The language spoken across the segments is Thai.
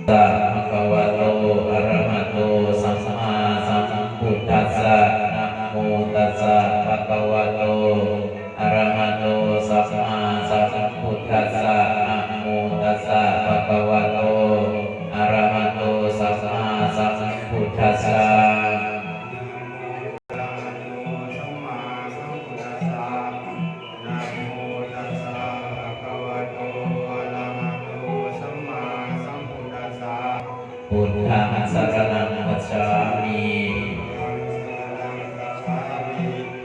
ตัสสะภะคะวะโตอะระหะโตสัมมาสัมพุทธัสสะนะโมตัสสะภะคะวะโตอะระหะโตสัมมาสัมพุทธัสสะนะโมตัสสะภะคะวะโตอะระหะโตสัมมาสัมพุทธัสสะพุทธังสรณังคัจฉามิ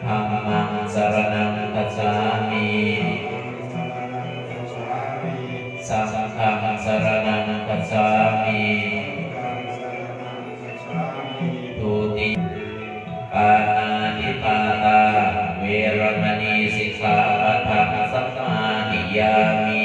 ธัมมังสรณังคัจฉามิสังฆังสรณังคัจฉามิทุติปานาติปาตาเวรมณีสิกขาปะทังสัมมาทิยามิ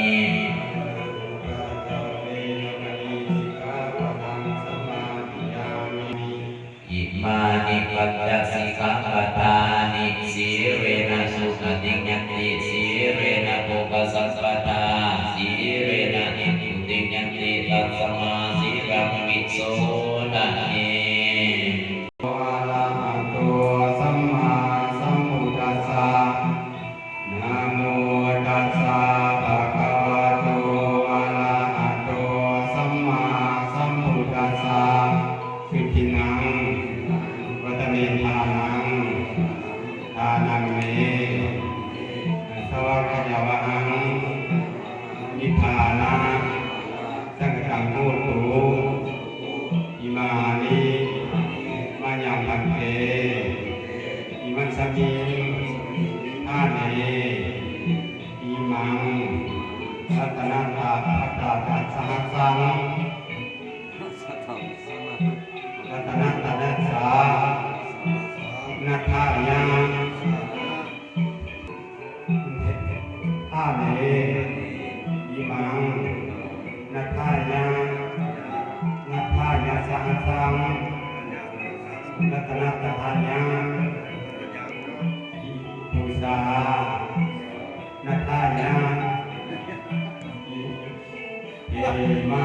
อิมานิปัญจสิกขาปทานิสีเรนะสุขติยันติสีเรนะโภคสัมปทาสีเรนะนิพพุติยันติตัสสมาสีรังวิโสนะเนอะระหะโตสัมมาสัมพุทธัสสะนะโมตัสสะภะคะวะโตอะระหะโตสัมมาสัมพุทธัสสะสุขินังวัตเมธานังทานังเมสวะขยาวะหังนิพพานะสังฆังโหตุอิมานิมายังพันเตอิมัสสมิทาเนอิมังสัตตนาตาภัตตาตัสสหัสสังรัตนัตตนัสสะนัทธายาทาเนอิมังนัทธายานัทธายาสหัสสังรัตนัตถายาภูษานัทธายาเอมะ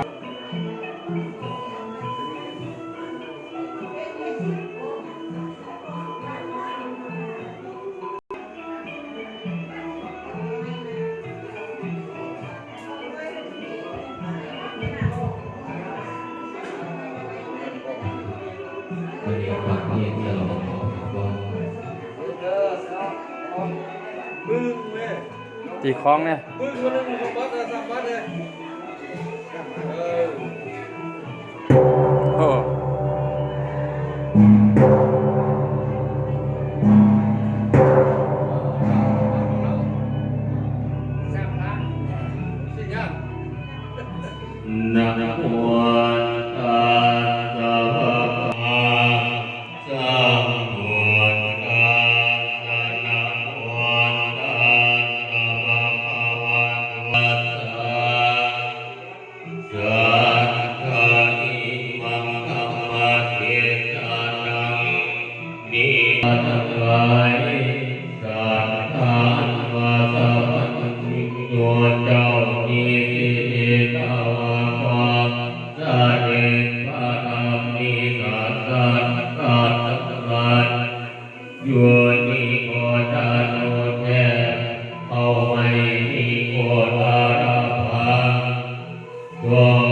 วันนี้พักเที่ยงจะลงตีคล้องเนี่ยโอ้นะโมตัสสะภะคะวะโตนะโมตัสสะภะคะวะโตสัทธาอิมังคัมมะเทศานังนิทัสสายสัทธานวะสัพพิโยเจ้านิสิเตตาวะปะสะเดปะอามิกาสัตตะสัตโยนิโกตาโนเทเอาไมนิโกตาราภา